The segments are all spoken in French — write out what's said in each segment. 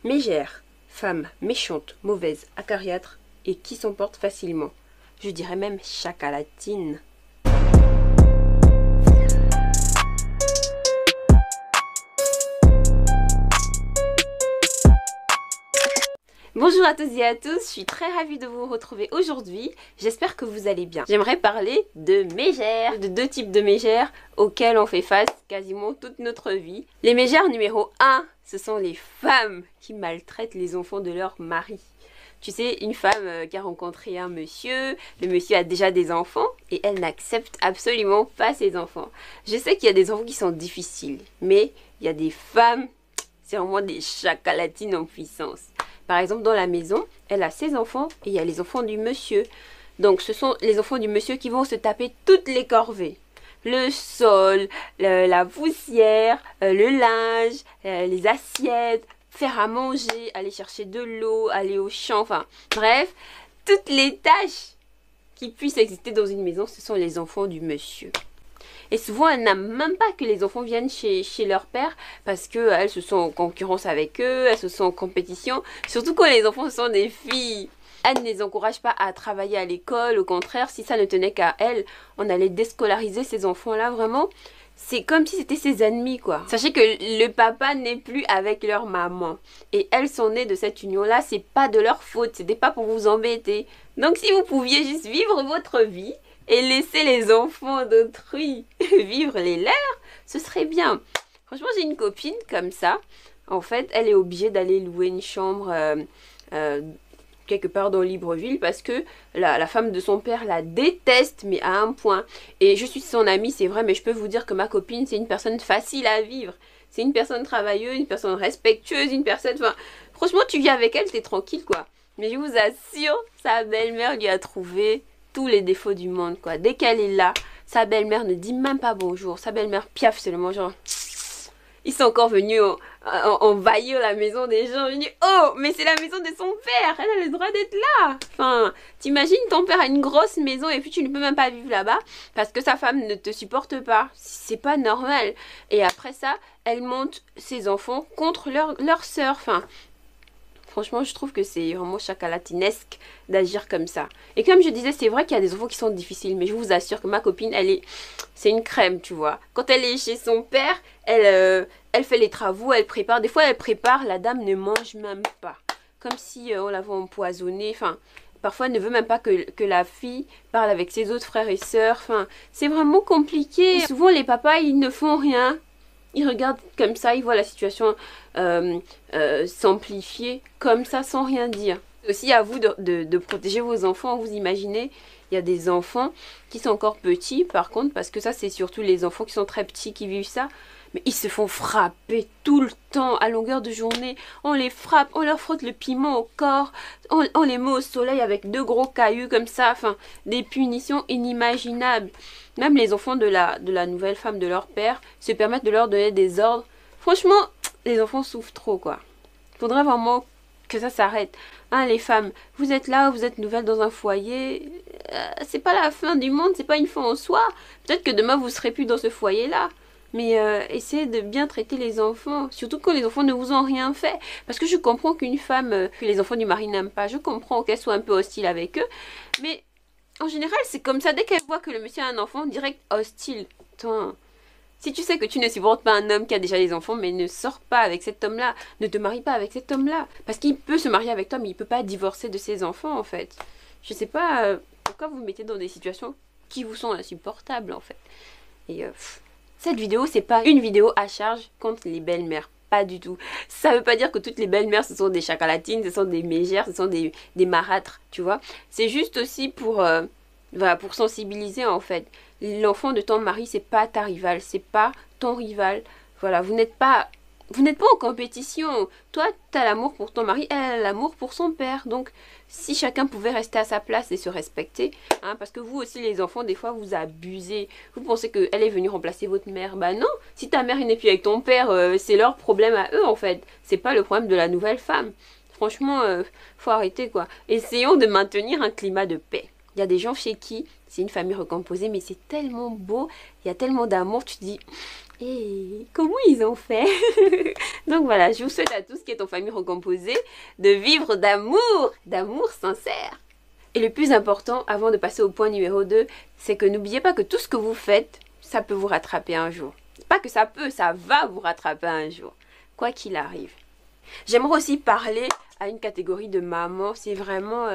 Mégère, femme méchante, mauvaise, acariâtre et qui s'emporte facilement. Je dirais même chacalatine. Bonjour à tous et à tous, je suis très ravie de vous retrouver aujourd'hui, j'espère que vous allez bien. J'aimerais parler de mégères, de deux types de mégères auxquelles on fait face quasiment toute notre vie. Les mégères numéro 1, ce sont les femmes qui maltraitent les enfants de leur mari. Tu sais, une femme qui a rencontré un monsieur, le monsieur a déjà des enfants et elle n'accepte absolument pas ses enfants. Je sais qu'il y a des enfants qui sont difficiles, mais il y a des femmes, c'est vraiment des chacalatines en puissance. Par exemple, dans la maison, elle a ses enfants et il y a les enfants du monsieur. Donc, ce sont les enfants du monsieur qui vont se taper toutes les corvées. Le sol, la poussière, le linge, les assiettes, faire à manger, aller chercher de l'eau, aller au champ, enfin, bref, toutes les tâches qui puissent exister dans une maison, ce sont les enfants du monsieur. Et souvent, elle n'aime même pas que les enfants viennent chez leur père parce qu'elles se sont en concurrence avec eux, elles se sont en compétition. Surtout quand les enfants sont des filles. Elle ne les encourage pas à travailler à l'école. Au contraire, si ça ne tenait qu'à elle, on allait déscolariser ces enfants-là. Vraiment, c'est comme si c'était ses ennemis, quoi. Sachez que le papa n'est plus avec leur maman. Et elles sont nées de cette union-là. C'est pas de leur faute. C'était pas pour vous embêter. Donc si vous pouviez juste vivre votre vie et laisser les enfants d'autrui vivre les leurs, ce serait bien. Franchement, j'ai une copine comme ça. En fait, elle est obligée d'aller louer une chambre quelque part dans Libreville parce que la femme de son père la déteste, mais à un point. Et je suis son amie, c'est vrai, mais je peux vous dire que ma copine, c'est une personne facile à vivre. C'est une personne travailleuse, une personne respectueuse, une personne... Enfin, franchement, tu vis avec elle, t'es tranquille, quoi. Mais je vous assure, sa belle-mère lui a trouvé tous les défauts du monde, quoi. Dès qu'elle est là, sa belle-mère ne dit même pas bonjour. Sa belle-mère piaffe seulement, genre... Ils sont encore venus envahir la maison des gens. Je dis, oh, mais c'est la maison de son père. Elle a le droit d'être là. Enfin, t'imagines, ton père a une grosse maison et puis tu ne peux même pas vivre là-bas parce que sa femme ne te supporte pas. C'est pas normal. Et après ça, elle monte ses enfants contre leur sœur. Enfin... Franchement, je trouve que c'est vraiment chakalatinesque d'agir comme ça. Et comme je disais, c'est vrai qu'il y a des enfants qui sont difficiles. Mais je vous assure que ma copine, c'est une crème, tu vois. Quand elle est chez son père, elle fait les travaux, elle prépare. Des fois, elle prépare, la dame ne mange même pas. Comme si on l'avait empoisonnée. Enfin, parfois, elle ne veut même pas que la fille parle avec ses autres frères et sœurs. Enfin, c'est vraiment compliqué. Et souvent, les papas, ils ne font rien. Ils regardent comme ça, ils voient la situation s'amplifier comme ça sans rien dire. Aussi à vous de protéger vos enfants. Vous imaginez, il y a des enfants qui sont encore petits par contre, parce que ça c'est surtout les enfants qui sont très petits qui vivent ça. Mais ils se font frapper tout le temps, à longueur de journée. On les frappe, on leur frotte le piment au corps, on les met au soleil avec deux gros cailloux comme ça. Enfin, des punitions inimaginables. Même les enfants de la nouvelle femme de leur père se permettent de leur donner des ordres. Franchement, les enfants souffrent trop, quoi. Faudrait vraiment que ça s'arrête. Hein, les femmes, vous êtes là, vous êtes nouvelle dans un foyer. C'est pas la fin du monde, c'est pas une fin en soi. Peut-être que demain, vous serez plus dans ce foyer-là. Mais essayez de bien traiter les enfants, surtout quand les enfants ne vous ont rien fait. Parce que je comprends qu'une femme, que les enfants du mari n'aiment pas, je comprends qu'elle soit un peu hostile avec eux. Mais en général, c'est comme ça, dès qu'elle voit que le monsieur a un enfant, direct hostile. Attends, si tu sais que tu ne supportes pas un homme qui a déjà des enfants, mais ne sors pas avec cet homme-là, ne te marie pas avec cet homme-là. Parce qu'il peut se marier avec toi, mais il peut pas divorcer de ses enfants, en fait. Je sais pas pourquoi vous vous mettez dans des situations qui vous sont insupportables, en fait. Et cette vidéo, c'est pas une vidéo à charge contre les belles-mères. Pas du tout. Ça veut pas dire que toutes les belles-mères, ce sont des chacalatines, ce sont des mégères, ce sont des marâtres, tu vois. C'est juste aussi pour sensibiliser, en fait. L'enfant de ton mari, c'est pas ta rivale, c'est pas ton rival. Voilà, vous n'êtes pas en compétition. Toi, tu as l'amour pour ton mari, elle a l'amour pour son père. Donc, si chacun pouvait rester à sa place et se respecter, hein, parce que vous aussi, les enfants, des fois, vous abusez. Vous pensez qu'elle est venue remplacer votre mère. Bah non, si ta mère n'est plus avec ton père, c'est leur problème à eux, en fait. C'est pas le problème de la nouvelle femme. Franchement, faut arrêter, quoi. Essayons de maintenir un climat de paix. Il y a des gens chez qui c'est une famille recomposée, mais c'est tellement beau, il y a tellement d'amour, tu te dis, hé, comment ils ont fait? Donc voilà, je vous souhaite à tous qui êtes en famille recomposée de vivre d'amour sincère. Et le plus important, avant de passer au point numéro 2, c'est que n'oubliez pas que tout ce que vous faites, ça peut vous rattraper un jour. Pas que ça peut, ça va vous rattraper un jour, quoi qu'il arrive. J'aimerais aussi parler à une catégorie de mamans, c'est vraiment...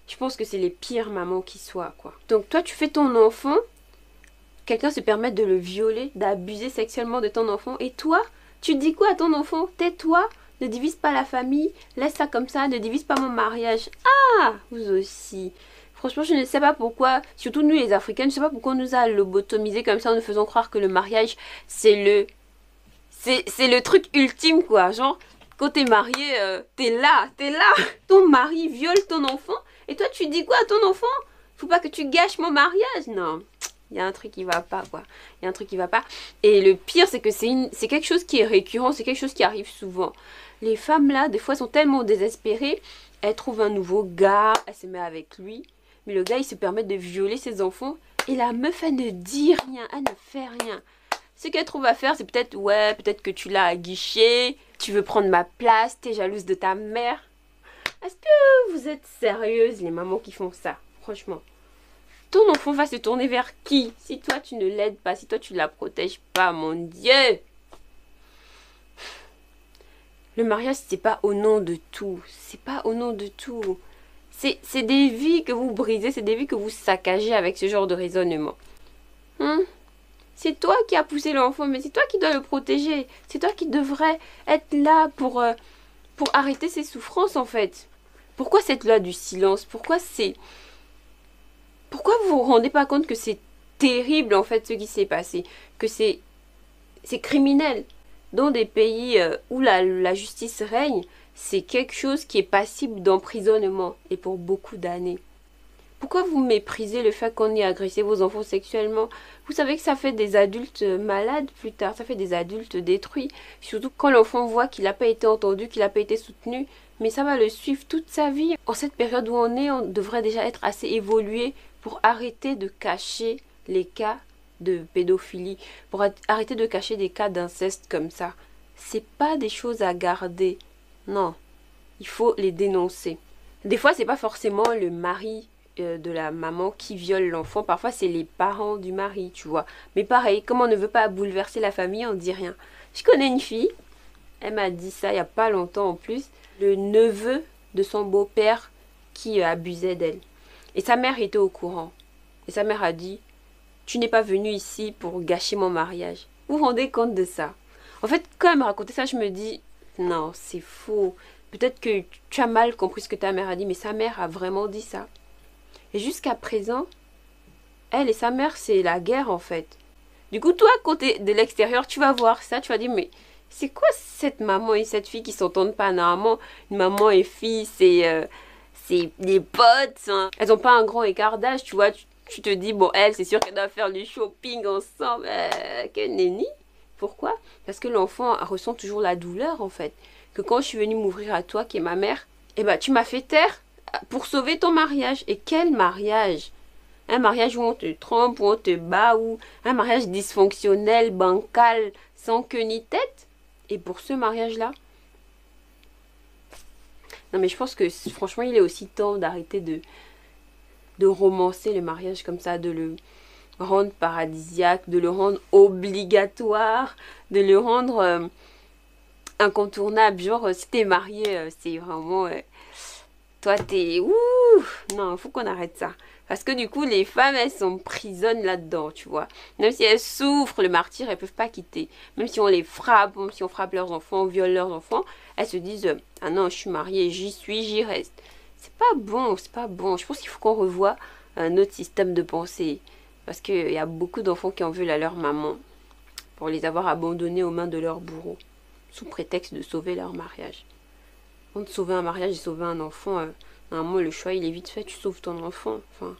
je pense que c'est les pires mamans qui soient, quoi. Donc toi, tu fais ton enfant, quelqu'un se permet de le violer, d'abuser sexuellement de ton enfant, et toi, tu dis quoi à ton enfant? Tais-toi, ne divise pas la famille, laisse ça comme ça, ne divise pas mon mariage. Ah, vous aussi. Franchement, je ne sais pas pourquoi, surtout nous les Africains, je ne sais pas pourquoi on nous a lobotomisés comme ça en nous faisant croire que le mariage, c'est le truc ultime, quoi. Genre, quand t'es marié, t'es là. Ton mari viole ton enfant, et toi, tu dis quoi à ton enfant? Faut pas que tu gâches mon mariage. Non, il y a un truc qui va pas, quoi. Il y a un truc qui va pas. Et le pire, c'est que c'est quelque chose qui est récurrent, c'est quelque chose qui arrive souvent. Les femmes, là, des fois, sont tellement désespérées, elles trouvent un nouveau gars, elles se mettent avec lui, mais le gars, il se permet de violer ses enfants, et la meuf, elle ne dit rien, elle ne fait rien. Ce qu'elle trouve à faire, c'est peut-être, ouais, peut-être que tu l'as aguiché, tu veux prendre ma place, t'es jalouse de ta mère. Est-ce que vous êtes sérieuses, les mamans qui font ça? Franchement. Ton enfant va se tourner vers qui? Si toi, tu ne l'aides pas, si toi, tu ne la protèges pas, mon Dieu! Le mariage, c'est pas au nom de tout. C'est pas au nom de tout. C'est des vies que vous brisez, c'est des vies que vous saccagez avec ce genre de raisonnement. C'est toi qui as poussé l'enfant, mais c'est toi qui dois le protéger. C'est toi qui devrais être là pour arrêter ses souffrances, en fait. Pourquoi cette loi du silence? Pourquoi vous vous rendez pas compte que c'est terrible, en fait, ce qui s'est passé? Que c'est criminel. Dans des pays où la justice règne, c'est quelque chose qui est passible d'emprisonnement, et pour beaucoup d'années. Pourquoi vous méprisez le fait qu'on ait agressé vos enfants sexuellement? Vous savez que ça fait des adultes malades plus tard, ça fait des adultes détruits. Surtout quand l'enfant voit qu'il n'a pas été entendu, qu'il n'a pas été soutenu, mais ça va le suivre toute sa vie. En cette période où on est, on devrait déjà être assez évolué pour arrêter de cacher les cas de pédophilie, pour arrêter de cacher des cas d'inceste comme ça. C'est pas des choses à garder. Non, il faut les dénoncer. Des fois, c'est pas forcément le mari de la maman qui viole l'enfant. Parfois, c'est les parents du mari, tu vois. Mais pareil, comme on ne veut pas bouleverser la famille, on dit rien. Je connais une fille, elle m'a dit ça il y a pas longtemps en plus, le neveu de son beau-père qui abusait d'elle. Et sa mère était au courant. Et sa mère a dit, tu n'es pas venu ici pour gâcher mon mariage. Vous vous rendez compte de ça? En fait, quand elle me racontait ça, je me dis, non, c'est faux. Peut-être que tu as mal compris ce que ta mère a dit, mais sa mère a vraiment dit ça. Et jusqu'à présent, elle et sa mère, c'est la guerre en fait. Du coup, toi, côté de l'extérieur, tu vas voir ça, tu vas dire, mais c'est quoi cette maman et cette fille qui s'entendent pas? Normalement, une maman et fille, c'est des potes. Hein. Elles n'ont pas un grand écart d'âge, tu vois. Tu te dis, bon, elle, c'est sûr qu'elle doit faire du shopping ensemble. Que nenni. Pourquoi? Parce que l'enfant ressent toujours la douleur en fait. Que quand je suis venue m'ouvrir à toi, qui est ma mère, eh ben, tu m'as fait taire pour sauver ton mariage. Et quel mariage? Un mariage où on te trompe, où on te bat, ou un mariage dysfonctionnel, bancal, sans queue ni tête. Et pour ce mariage-là, non mais je pense que franchement, il est aussi temps d'arrêter de romancer le mariage comme ça, de le rendre paradisiaque, de le rendre obligatoire, de le rendre incontournable. Genre, si t'es marié, c'est vraiment... toi, t'es... Ouh! Non, faut qu'on arrête ça. Parce que du coup, les femmes, elles s'emprisonnent là-dedans, tu vois. Même si elles souffrent le martyre, elles peuvent pas quitter. Même si on les frappe, même si on frappe leurs enfants, on viole leurs enfants, elles se disent, ah non, je suis mariée, j'y suis, j'y reste. C'est pas bon, c'est pas bon. Je pense qu'il faut qu'on revoie notre système de pensée. Parce qu'il y a beaucoup d'enfants qui en veulent à leur maman pour les avoir abandonnés aux mains de leurs bourreaux, sous prétexte de sauver leur mariage. Avant de sauver un mariage et sauver un enfant, normalement le choix il est vite fait, tu sauves ton enfant. Enfin,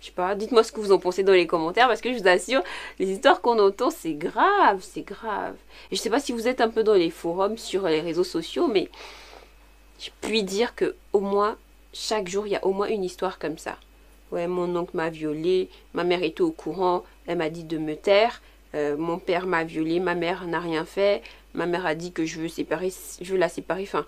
je sais pas, dites-moi ce que vous en pensez dans les commentaires, parce que je vous assure, les histoires qu'on entend, c'est grave, c'est grave. Et je sais pas si vous êtes un peu dans les forums, sur les réseaux sociaux, mais je puis dire que au moins, chaque jour, il y a au moins une histoire comme ça. Ouais, mon oncle m'a violée, ma mère était au courant, elle m'a dit de me taire. Mon père m'a violée, ma mère n'a rien fait. Ma mère a dit que je veux la séparer. Enfin,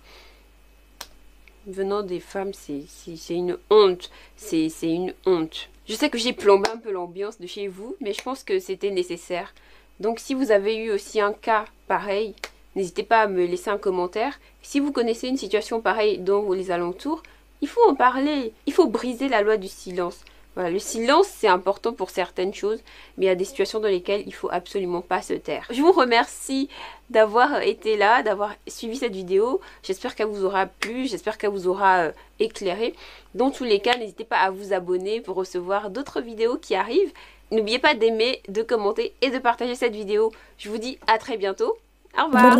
venant des femmes, c'est une honte. C'est une honte. Je sais que j'ai plombé un peu l'ambiance de chez vous, mais je pense que c'était nécessaire. Donc si vous avez eu aussi un cas pareil, n'hésitez pas à me laisser un commentaire. Si vous connaissez une situation pareille dans les alentours, il faut en parler. Il faut briser la loi du silence. Voilà, le silence, c'est important pour certaines choses, mais il y a des situations dans lesquelles il faut absolument pas se taire. Je vous remercie d'avoir été là, d'avoir suivi cette vidéo. J'espère qu'elle vous aura plu, j'espère qu'elle vous aura éclairé. Dans tous les cas, n'hésitez pas à vous abonner pour recevoir d'autres vidéos qui arrivent. N'oubliez pas d'aimer, de commenter et de partager cette vidéo. Je vous dis à très bientôt. Au revoir.